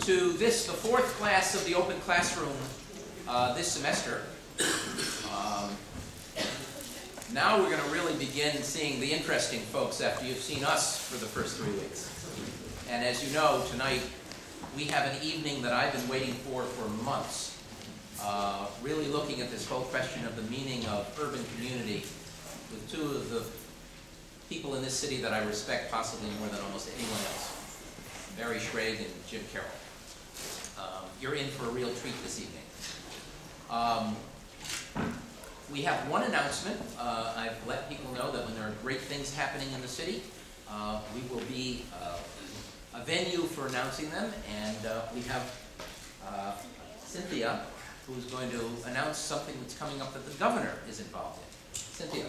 to this, the fourth class of the open classroom this semester. Now we're going to really begin seeing the interesting folks after you've seen us for the first 3 weeks. And as you know, tonight we have an evening that I've been waiting for months, really looking at this whole question of the meaning of urban community with two of the people in this city that I respect possibly more than almost anyone else, Barry Shrage and Jim Carroll. You're in for a real treat this evening. We have one announcement. I've let people know that when there are great things happening in the city, we will be a venue for announcing them, and we have Cynthia, who's going to announce something that's coming up that the governor is involved in. Cynthia.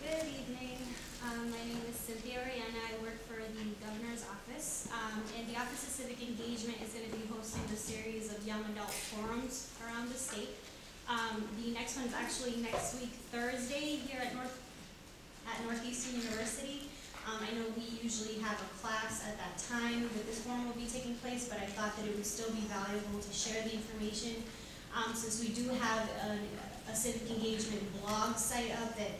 Good evening. My name is Cynthia and I work for the governor's office. And the Office of Civic Engagement is going to be hosting a series of young adult forums around the state. The next one's actually next week, Thursday, here at Northeastern University. I know we usually have a class at that time that this forum will be taking place, but I thought that it would still be valuable to share the information since we do have a civic engagement blog site up that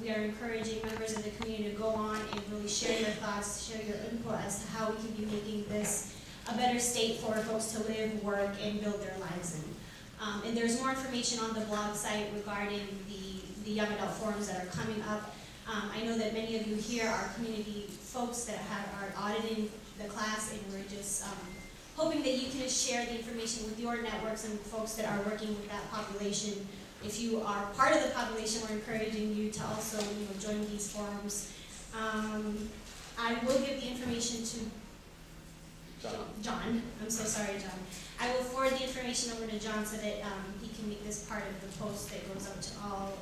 we are encouraging members of the community to go on and really share your thoughts, share your input as to how we can be making this a better state for folks to live, work, and build their lives in. And there's more information on the blog site regarding the young adult forums that are coming up. I know that many of you here are community folks that are auditing the class, and we're just hoping that you can share the information with your networks and folks that are working with that population. If you are part of the population, we're encouraging you to also join these forums. I will give the information to John. I'm so sorry, John. I will forward the information over to John so that he can make this part of the post that goes out to all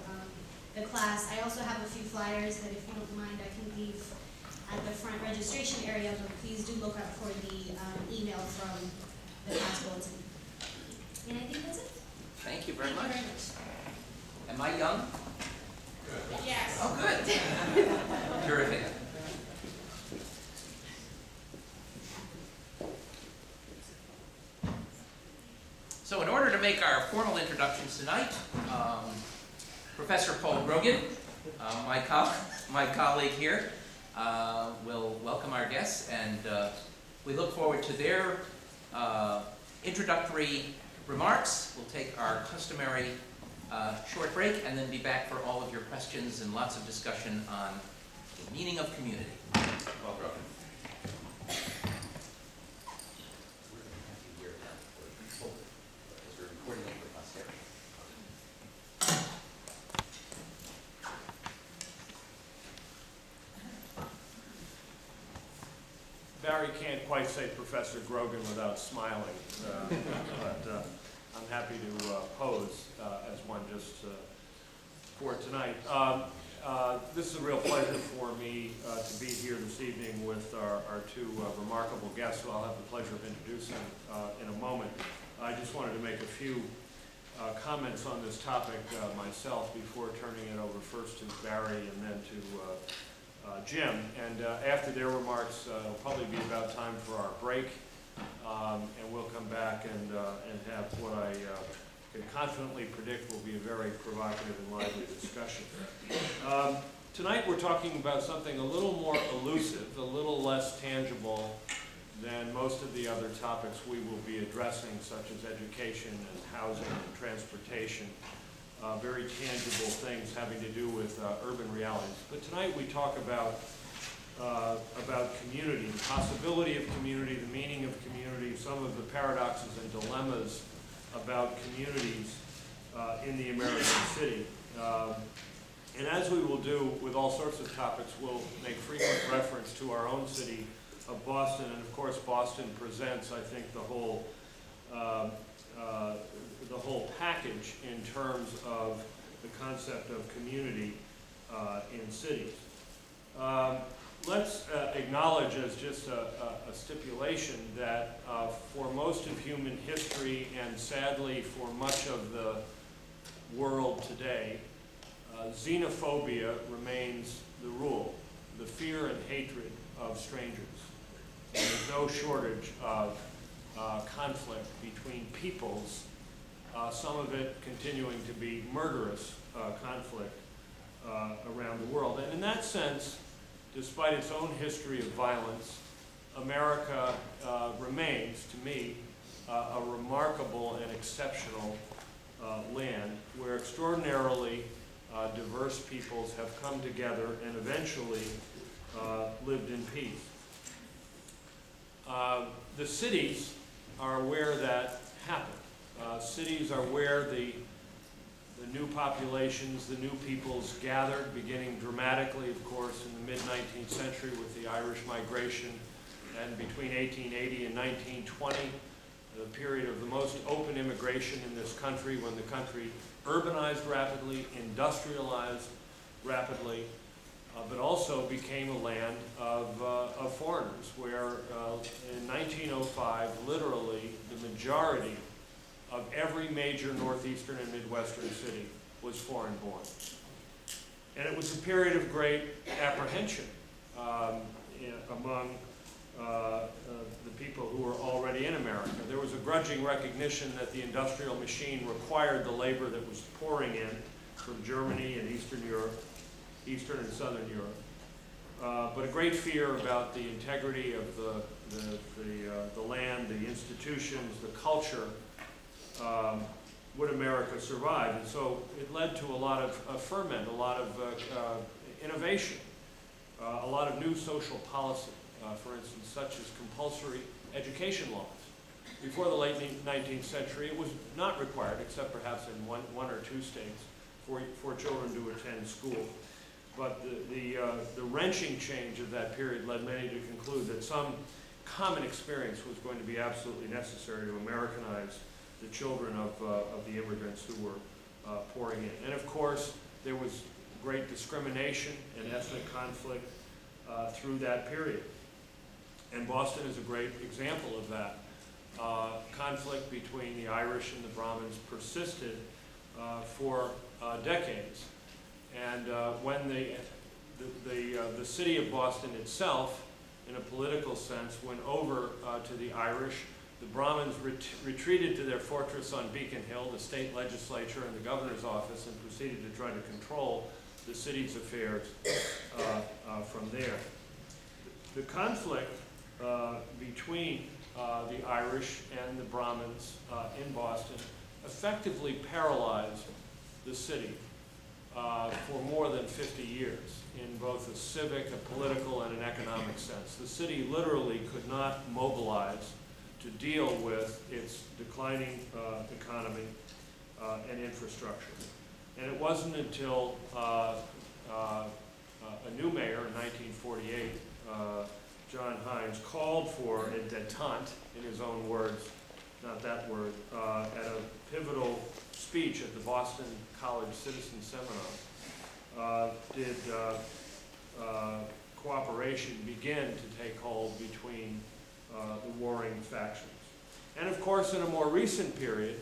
the class. I also have a few flyers that, if you don't mind, I can leave at the front registration area, but please do look out for the email from the class bulletin. And I think that's it. Thank you very much. Thank you very much. Am I young? Yes. Oh, good. Terrific. So in order to make our formal introductions tonight, Professor Paul Grogan, my colleague here, will welcome our guests, and we look forward to their introductory remarks. We'll take our customary short break and then be back for all of your questions and lots of discussion on the meaning of community. Paul Grogan. Barry can't quite say Professor Grogan without smiling, but I'm happy to pose as one just for tonight. This is a real pleasure for me to be here this evening with our two remarkable guests who I'll have the pleasure of introducing in a moment. I just wanted to make a few comments on this topic myself before turning it over first to Barry and then to Jim, and after their remarks, it'll probably be about time for our break, and we'll come back and have what I can confidently predict will be a very provocative and lively discussion. Tonight we're talking about something a little more elusive, a little less tangible than most of the other topics we will be addressing, such as education and housing and transportation. Very tangible things having to do with urban realities. But tonight we talk about community, the possibility of community, the meaning of community, some of the paradoxes and dilemmas about communities in the American city. And as we will do with all sorts of topics, we'll make frequent reference to our own city of Boston, and of course Boston presents, I think, the whole package in terms of the concept of community in cities. Let's acknowledge as just a stipulation that for most of human history, and sadly for much of the world today, xenophobia remains the rule, the fear and hatred of strangers. and there's no shortage of conflict between peoples, some of it continuing to be murderous conflict around the world. And in that sense, despite its own history of violence, America remains, to me, a remarkable and exceptional land where extraordinarily diverse peoples have come together and eventually lived in peace. The cities are where that happened. Cities are where the new populations, the new peoples gathered, beginning dramatically, of course, in the mid-19th century with the Irish migration, and between 1880 and 1920, the period of the most open immigration in this country, when the country urbanized rapidly, industrialized rapidly, but also became a land of foreigners, where in 1905, literally, the majority of every major northeastern and midwestern city was foreign-born. And it was a period of great apprehension among the people who were already in America. There was a grudging recognition that the industrial machine required the labor that was pouring in from Germany and Eastern Europe, Eastern and Southern Europe, but a great fear about the integrity of the land, the institutions, the culture. Would America survive? And so it led to a lot of ferment, a lot of innovation, a lot of new social policy, for instance, such as compulsory education laws. Before the late 19th century, it was not required, except perhaps in one or two states, for children to attend school. But the wrenching change of that period led many to conclude that some common experience was going to be absolutely necessary to Americanize the children of the immigrants who were pouring in. And of course, there was great discrimination and ethnic conflict through that period. And Boston is a great example of that. Conflict between the Irish and the Brahmins persisted for decades. And when the city of Boston itself, in a political sense, went over to the Irish, the Brahmins retreated to their fortress on Beacon Hill, the state legislature and the governor's office, and proceeded to try to control the city's affairs from there. The conflict between the Irish and the Brahmins in Boston effectively paralyzed the city for more than 50 years in both a civic, a political, and an economic sense. The city literally could not mobilize to deal with its declining economy and infrastructure. And it wasn't until a new mayor in 1948, John Hines, called for a détente, in his own words, not that word, at a pivotal speech at the Boston College Citizen Seminar, did cooperation begin to take hold between the warring factions. And of course, in a more recent period,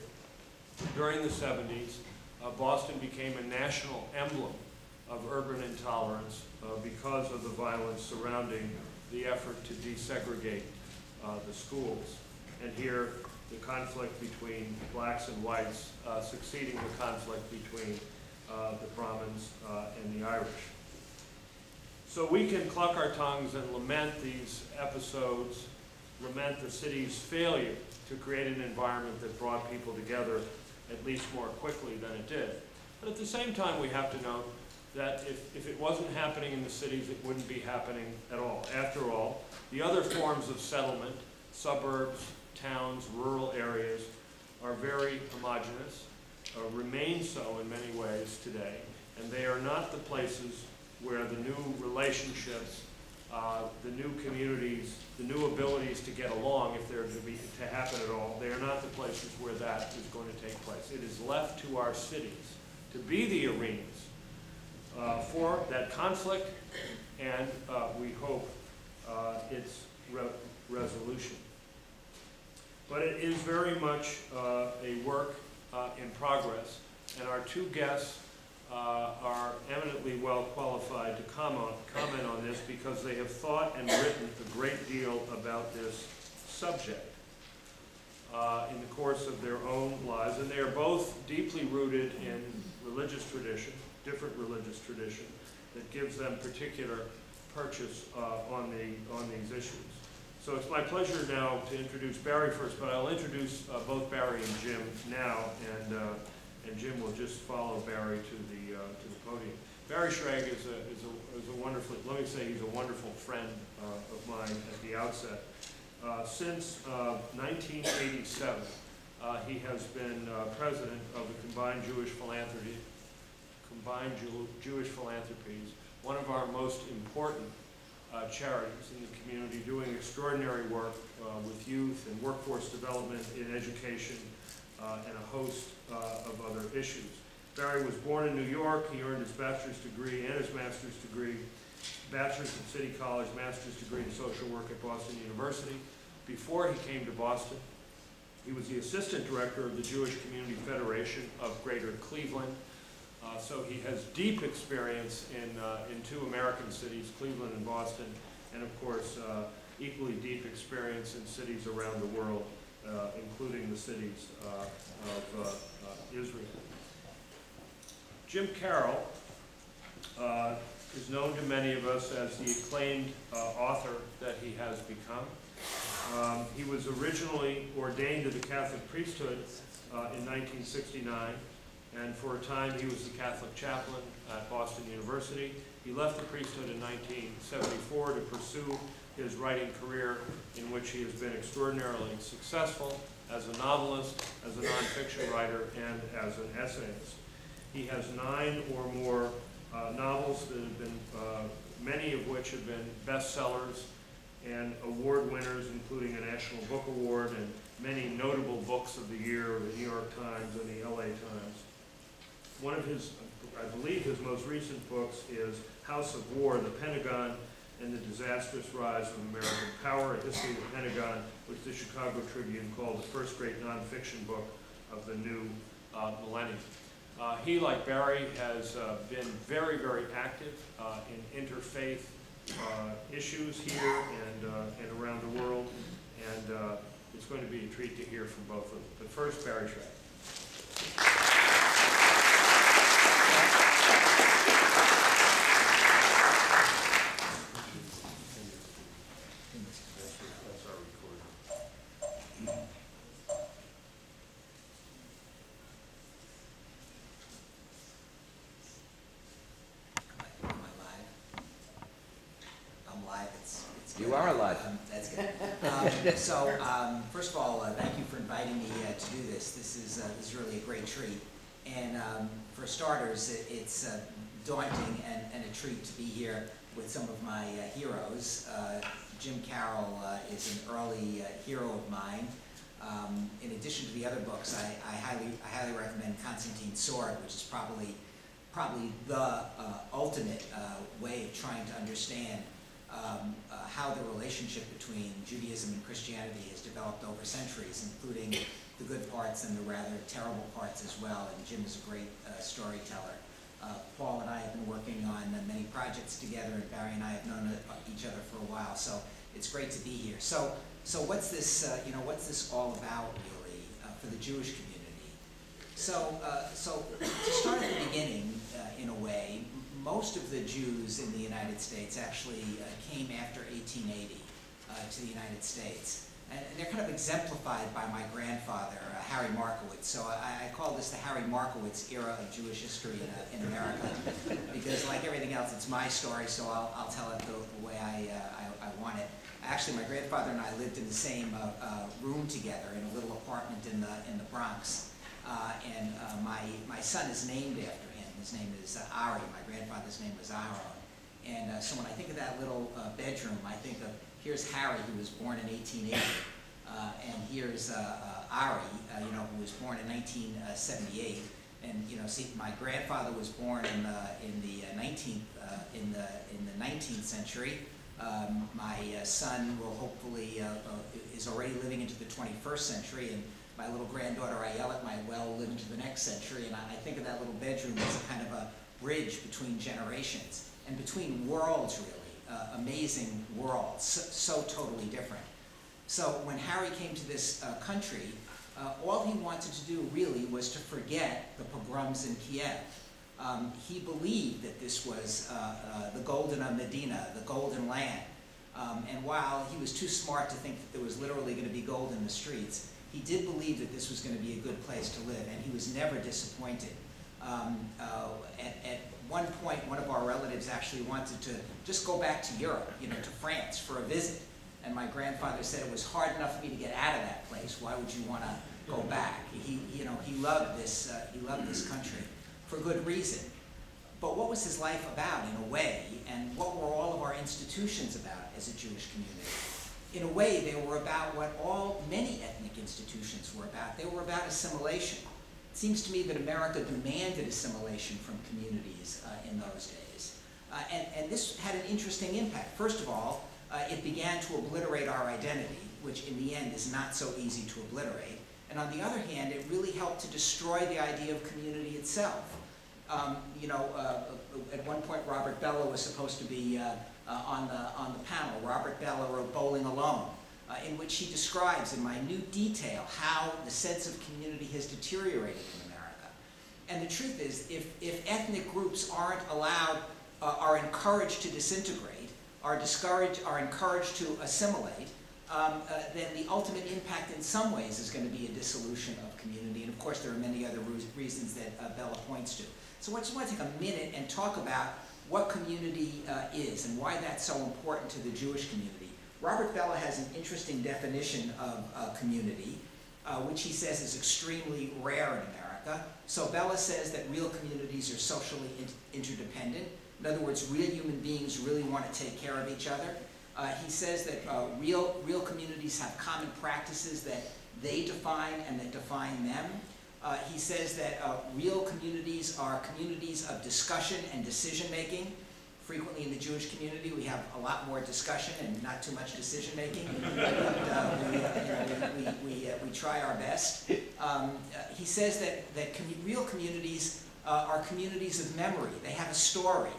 during the 70s, Boston became a national emblem of urban intolerance because of the violence surrounding the effort to desegregate the schools. And here, the conflict between blacks and whites succeeding the conflict between the Brahmins and the Irish. So we can cluck our tongues and lament these episodes, lament the city's failure to create an environment that brought people together at least more quickly than it did. But at the same time, we have to note that if it wasn't happening in the cities, it wouldn't be happening at all. After all, the other forms of settlement, suburbs, towns, rural areas, are very homogeneous, remain so in many ways today, and they are not the places where the new relationships, the new communities, the new abilities to get along, if they're to happen at all, they are not the places where that is going to take place. It is left to our cities to be the arenas for that conflict and, we hope, its resolution. But it is very much a work in progress, and our two guests are eminently well qualified to comment on this because they have thought and written a great deal about this subject in the course of their own lives. And they are both deeply rooted in religious tradition, different religious tradition, that gives them particular purchase on these issues. So it's my pleasure now to introduce Barry first, but I'll introduce both Barry and Jim now, and Jim will just follow Barry to the podium. Barry Shrage is a wonderful, let me say he's a wonderful friend of mine at the outset. Since 1987, he has been president of the Combined Jewish Philanthropies, one of our most important charities in the community, doing extraordinary work with youth and workforce development in education and a host of other issues. Barry was born in New York. He earned his bachelor's degree and his master's degree, bachelor's at City College, master's degree in social work at Boston University. Before he came to Boston, he was the assistant director of the Jewish Community Federation of Greater Cleveland. So he has deep experience in two American cities, Cleveland and Boston, and of course, equally deep experience in cities around the world, including the cities of Israel. Jim Carroll is known to many of us as the acclaimed author that he has become. He was originally ordained to the Catholic priesthood in 1969. And for a time, he was the Catholic chaplain at Boston University. He left the priesthood in 1974 to pursue his writing career, in which he has been extraordinarily successful as a novelist, as a nonfiction writer, and as an essayist. He has 9 or more novels that have been, many of which have been bestsellers and award winners, including a National Book Award and many notable books of the year, the New York Times and the LA Times. One of his, I believe his most recent books is House of War, The Pentagon and the Disastrous Rise of American Power, a history of the Pentagon, which the Chicago Tribune called the first great nonfiction book of the new millennium. He, like Barry, has been very, very active in interfaith issues here and around the world, and it's going to be a treat to hear from both of them. But first, Barry Shrage. You are alive. That's good. First of all, thank you for inviting me to do this. This is really a great treat. And for starters, it's daunting and a treat to be here with some of my heroes. Jim Carroll is an early hero of mine. In addition to the other books, I highly recommend Constantine's Sword, which is probably the ultimate way of trying to understand how the relationship between Judaism and Christianity has developed over centuries, including the good parts and the rather terrible parts as well. And Jim is a great storyteller. Paul and I have been working on many projects together, and Barry and I have known each other for a while. So it's great to be here. So what's this? What's this all about, really, for the Jewish community? So to start at the beginning, in a way. Most of the Jews in the United States actually came after 1880 to the United States. And they're kind of exemplified by my grandfather, Harry Markowitz. So I call this the Harry Markowitz era of Jewish history in America. Because like everything else, it's my story, so I'll tell it the way I want it. Actually, my grandfather and I lived in the same room together in a little apartment in the Bronx. My son is named after him. His name is Ari. My grandfather's name was Aharon. And so when I think of that little bedroom, I think of, here's Harry, who was born in 1880, and here's Ari, who was born in 1978. And see, my grandfather was born in the 19th century. My son will hopefully is already living into the 21st century, and my little granddaughter Ayelet might well live into the next century. And I think of that little bedroom as a kind of bridge between generations and between worlds, really, amazing worlds, so totally different. So when Harry came to this country, all he wanted to do really was to forget the pogroms in Kiev. He believed that this was the Golden Medina, the Golden Land. And while he was too smart to think that there was literally going to be gold in the streets, he did believe that this was going to be a good place to live, and he was never disappointed. At one point, one of our relatives actually wanted to just go back to Europe, to France for a visit. And my grandfather said it was hard enough for me to get out of that place. Why would you want to go back? He loved this. He loved this country for good reason. But what was his life about, in a way, and what were all of our institutions about as a Jewish community? In a way, they were about what many ethnic institutions were about. They were about assimilation. It seems to me that America demanded assimilation from communities in those days. And this had an interesting impact. First of all, it began to obliterate our identity, which in the end is not so easy to obliterate. And on the other hand, it really helped to destroy the idea of community itself. At one point, Robert Bellow was supposed to be on the panel. Robert Bellow wrote Bowling Alone, in which he describes in minute detail how the sense of community has deteriorated in America. And the truth is, if ethnic groups aren't allowed, are encouraged to disintegrate, are encouraged to assimilate, then the ultimate impact in some ways is going to be a dissolution of community. And of course, there are many other reasons that Bella points to. So I just want to take a minute and talk about what community is and why that's so important to the Jewish community. Robert Bella has an interesting definition of community, which he says is extremely rare in America. So Bella says that real communities are socially interdependent. In other words, real human beings really want to take care of each other. He says that real communities have common practices that they define and that define them. He says that real communities are communities of discussion and decision-making. Frequently in the Jewish community, we have a lot more discussion and not too much decision-making. We try our best. He says that real communities are communities of memory. They have a story.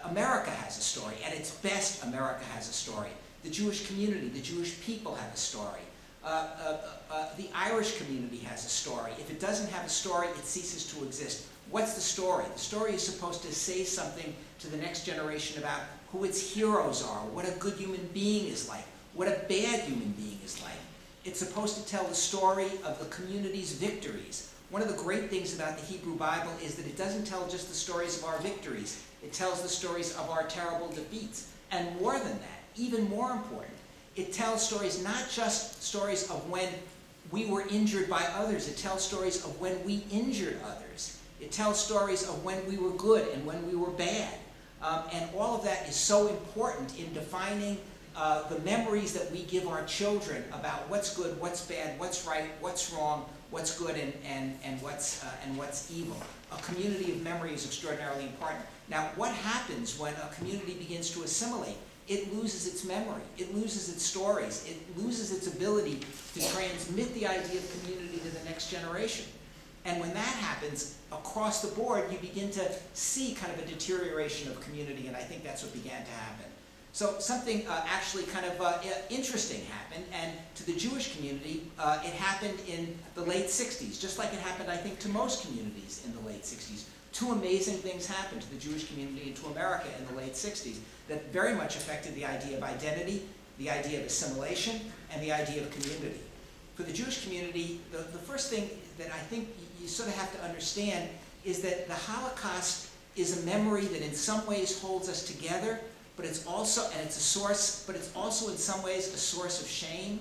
America has a story. At its best, America has a story. The Jewish community, the Jewish people have a story. The Irish community has a story. If it doesn't have a story, it ceases to exist. What's the story? The story is supposed to say something to the next generation about who its heroes are, what a good human being is like, what a bad human being is like. It's supposed to tell the story of the community's victories. One of the great things about the Hebrew Bible is that it doesn't tell just the stories of our victories. It tells the stories of our terrible defeats. And more than that, even more important, it tells stories, not just stories of when we were injured by others. It tells stories of when we injured others. It tells stories of when we were good and when we were bad. And all of that is so important in defining the memories that we give our children about what's good, what's bad, what's right, what's wrong, what's good, and what's evil. A community of memory is extraordinarily important. Now, what happens when a community begins to assimilate? It loses its memory. It loses its stories. It loses its ability to transmit the idea of community to the next generation. And when that happens, across the board, you begin to see kind of a deterioration of community, and I think that's what began to happen. So something actually kind of interesting happened, and to the Jewish community, it happened in the late 60s, just like it happened, I think, to most communities in the late 60s. Two amazing things happened to the Jewish community and to America in the late 60s that very much affected the idea of identity, the idea of assimilation, and the idea of community. For the Jewish community, the first thing that I think you sort of have to understand is that the Holocaust is a memory that in some ways holds us together, but it's also, and it's a source, but it's also in some ways a source of shame.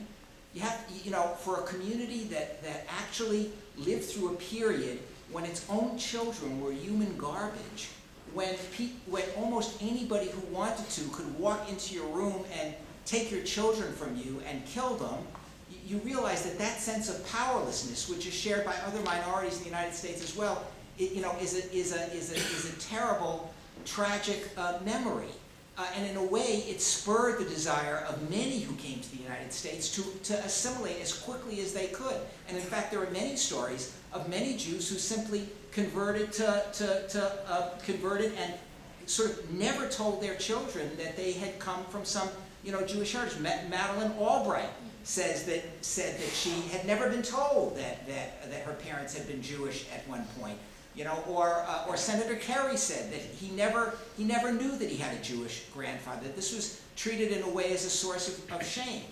You have, for a community that actually lived through a period when its own children were human garbage, when almost anybody who wanted to could walk into your room and take your children from you and kill them, you realize that that sense of powerlessness, which is shared by other minorities in the United States as well, is a terrible, tragic memory. And in a way, it spurred the desire of many who came to the United States to assimilate as quickly as they could. And in fact, there are many stories of many Jews who simply converted converted and sort of never told their children that they had come from some, Jewish heritage. Madeleine Albright said that she had never been told that her parents had been Jewish at one point. Or Senator Kerry said that he never knew that he had a Jewish grandfather, that this was treated in a way as a source of shame.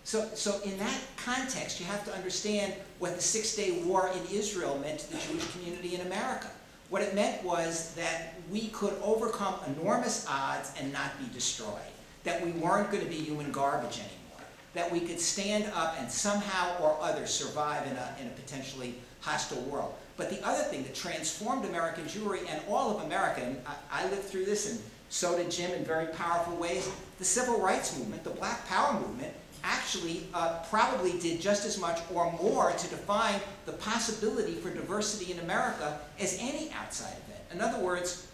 So in that context, you have to understand what the Six-Day War in Israel meant to the Jewish community in America. What it meant was that we could overcome enormous odds and not be destroyed, that we weren't going to be human garbage anymore, that we could stand up and somehow or other survive in a potentially hostile world. But the other thing that transformed American Jewry and all of America, and I lived through this, and so did Jim in very powerful ways, the Civil Rights Movement, the Black Power movement, actually probably did just as much or more to define the possibility for diversity in America as any outside event. In other words,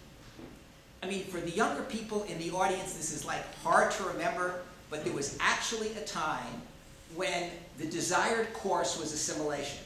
for the younger people in the audience, this is like hard to remember, but there was actually a time when the desired course was assimilation.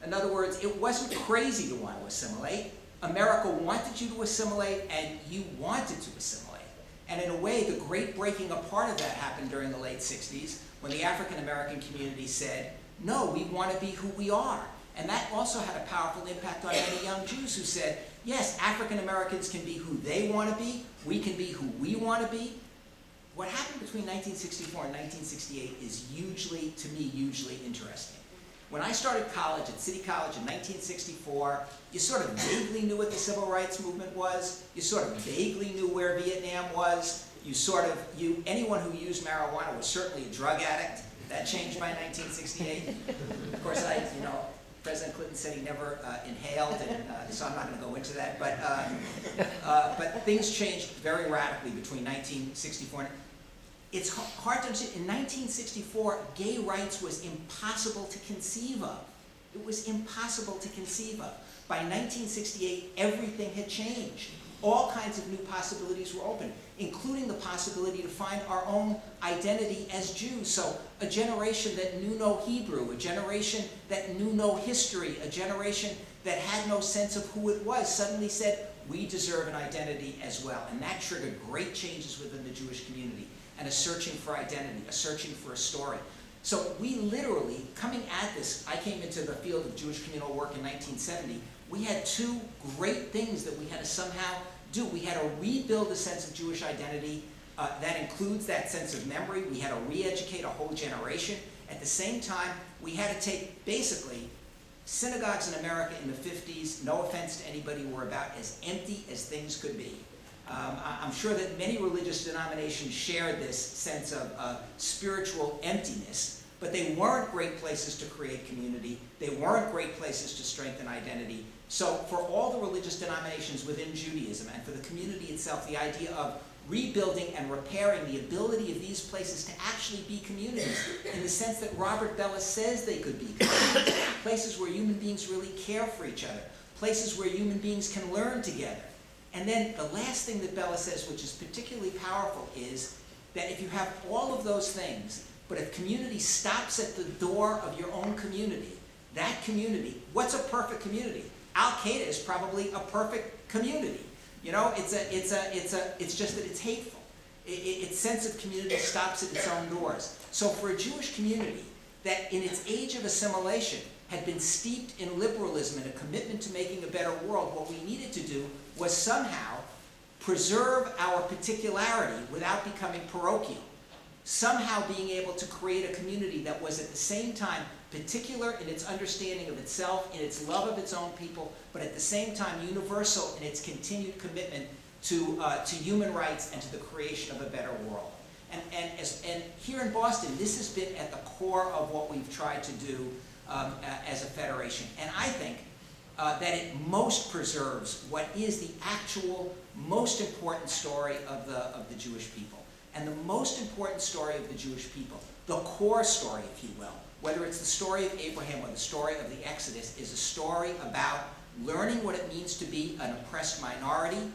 In other words, it wasn't crazy to want to assimilate. America wanted you to assimilate, and you wanted to assimilate. And in a way, the great breaking apart of that happened during the late 60s, when the African American community said, no, we want to be who we are. And that also had a powerful impact on many young Jews who said, yes, African Americans can be who they want to be, we can be who we want to be. What happened between 1964 and 1968 is to me, hugely interesting. When I started college at City College in 1964, you sort of vaguely knew what the Civil Rights Movement was. You sort of vaguely knew where Vietnam was. Anyone who used marijuana was certainly a drug addict. That changed by 1968. Of course, President Clinton said he never inhaled, and so I'm not going to go into that. But things changed very radically between 1964 and it's hard to understand. In 1964, gay rights was impossible to conceive of. It was impossible to conceive of. By 1968, everything had changed. All kinds of new possibilities were open, including the possibility to find our own identity as Jews. So a generation that knew no Hebrew, a generation that knew no history, a generation that had no sense of who it was, suddenly said, we deserve an identity as well. And that triggered great changes within the Jewish community, and a searching for identity, a searching for a story. So we literally, coming at this, I came into the field of Jewish communal work in 1970, we had two great things that we had to somehow do. We had to rebuild a sense of Jewish identity that includes that sense of memory. We had to re-educate a whole generation. At the same time, we had to take, basically, synagogues in America in the 50s, no offense to anybody, were about as empty as things could be. I'm sure that many religious denominations shared this sense of spiritual emptiness, but they weren't great places to create community. They weren't great places to strengthen identity. So for all the religious denominations within Judaism and for the community itself, the idea of rebuilding and repairing the ability of these places to actually be communities in the sense that Robert Bellis says they could be communities, places where human beings really care for each other, places where human beings can learn together. And then the last thing that Bella says, which is particularly powerful, is that if you have all of those things, but if community stops at the door of your own community, that community, what's a perfect community? Al-Qaeda is probably a perfect community. It's just that it's hateful. Its sense of community stops at its own doors. So for a Jewish community that in its age of assimilation had been steeped in liberalism and a commitment to making a better world, what we needed to do was somehow preserve our particularity without becoming parochial. Somehow being able to create a community that was at the same time particular in its understanding of itself, in its love of its own people, but at the same time universal in its continued commitment to human rights and to the creation of a better world. And here in Boston, this has been at the core of what we've tried to do as a federation. And I think that it most preserves what is the actual most important story of the Jewish people. And the most important story of the Jewish people, the core story, if you will, whether it's the story of Abraham or the story of the Exodus, is a story about learning what it means to be an oppressed minority,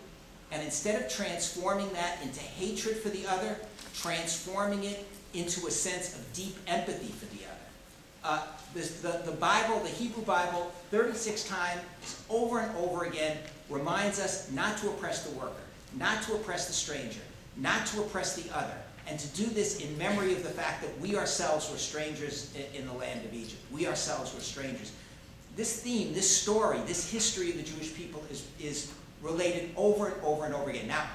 And instead of transforming that into hatred for the other, transforming it into a sense of deep empathy for the other. The Bible, the Hebrew Bible, 36 times over and over again reminds us not to oppress the worker, not to oppress the stranger, not to oppress the other, and to do this in memory of the fact that we ourselves were strangers in the land of Egypt. We ourselves were strangers. This theme, this story, this history of the Jewish people is related over and over and over again. Now,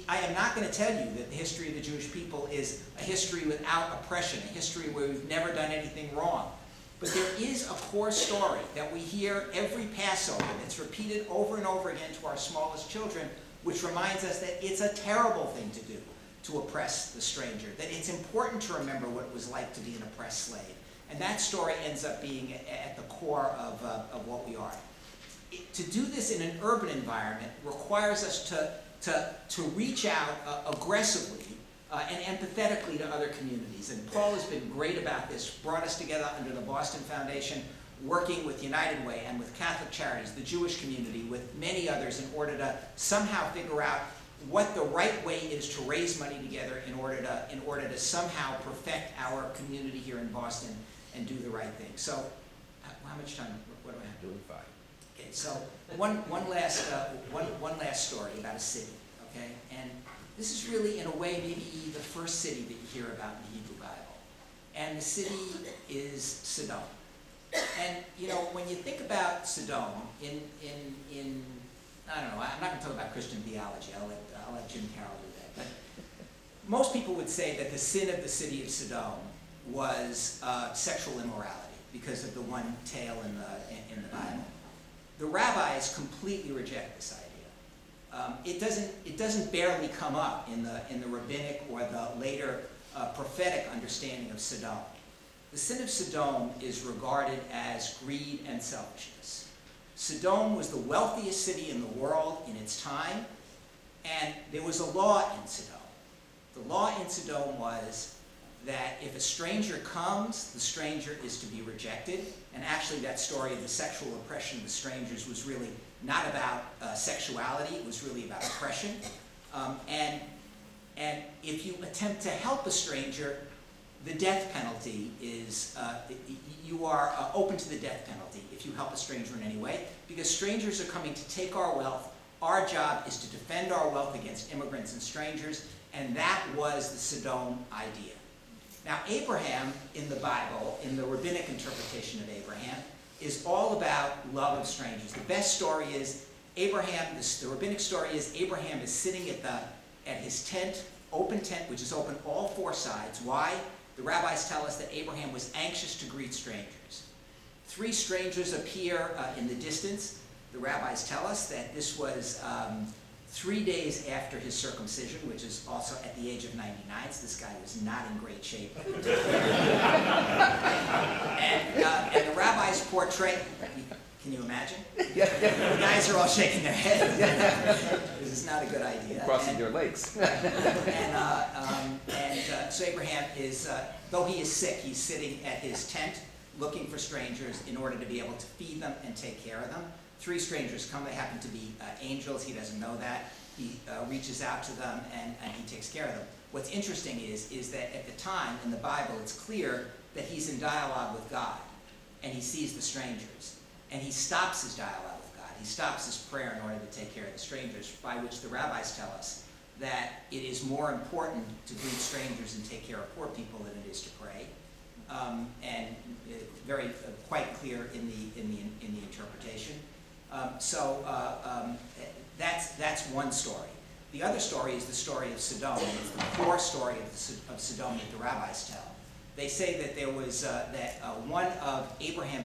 I am not going to tell you that the history of the Jewish people is a history without oppression, a history where we've never done anything wrong. But there is a core story that we hear every Passover that's repeated over and over again to our smallest children, which reminds us that it's a terrible thing to do, to oppress the stranger, that it's important to remember what it was like to be an oppressed slave. And that story ends up being at the core of what we are. To do this in an urban environment requires us to reach out aggressively and empathetically to other communities. And Paul has been great about this, brought us together under the Boston Foundation, working with United Way and with Catholic Charities, the Jewish community, with many others in order to somehow figure out what the right way is to raise money together in order to somehow perfect our community here in Boston and do the right thing. So, how much time? What do I have? Doing fine. Okay, so one last story about a city. Okay, and this is really, in a way, maybe the first city that you hear about in the Hebrew Bible, and the city is Sodom. And you know, when you think about Sodom in I don't know, I'm not going to talk about Christian theology. I'll let Jim Carroll do that. But most people would say that the sin of the city of Sodom was sexual immorality because of the one tale in the Bible. The rabbis completely reject this idea. It doesn't barely come up in the rabbinic or the later prophetic understanding of Sodom. The sin of Sodom is regarded as greed and selfishness. Sodom was the wealthiest city in the world in its time, and there was a law in Sodom. The law in Sodom was that if a stranger comes, the stranger is to be rejected. And actually that story of the sexual oppression of the strangers was really not about sexuality, it was really about oppression. And if you attempt to help a stranger, the death penalty is, you are open to the death penalty if you help a stranger in any way, because strangers are coming to take our wealth. Our job is to defend our wealth against immigrants and strangers, and that was the Sodom idea. Now, Abraham in the Bible, in the rabbinic interpretation of Abraham, is all about love of strangers. The best story is Abraham, the rabbinic story is Abraham is sitting at his tent, open tent, which is open all four sides. Why? The rabbis tell us that Abraham was anxious to greet strangers. 3 strangers appear in the distance. The rabbis tell us that this was 3 days after his circumcision, which is also at the age of 99, so this guy was not in great shape. And the rabbis portray, can you imagine? The guys are all shaking their heads. This is not a good idea. Crossing your legs. So Abraham is, though he is sick, he's sitting at his tent looking for strangers in order to be able to feed them and take care of them. 3 strangers come. They happen to be angels. He doesn't know that. He reaches out to them and he takes care of them. What's interesting is that at the time in the Bible, it's clear that he's in dialogue with God, and he sees the strangers, and he stops his dialogue with God. He stops his prayer in order to take care of the strangers, by which the rabbis tell us that it is more important to greet strangers and take care of poor people than it is to pray, and very quite clear in the interpretation. That's one story. The other story is the story of Sodom. It's the core story of Sodom that the rabbis tell. They say that there was one of Abraham's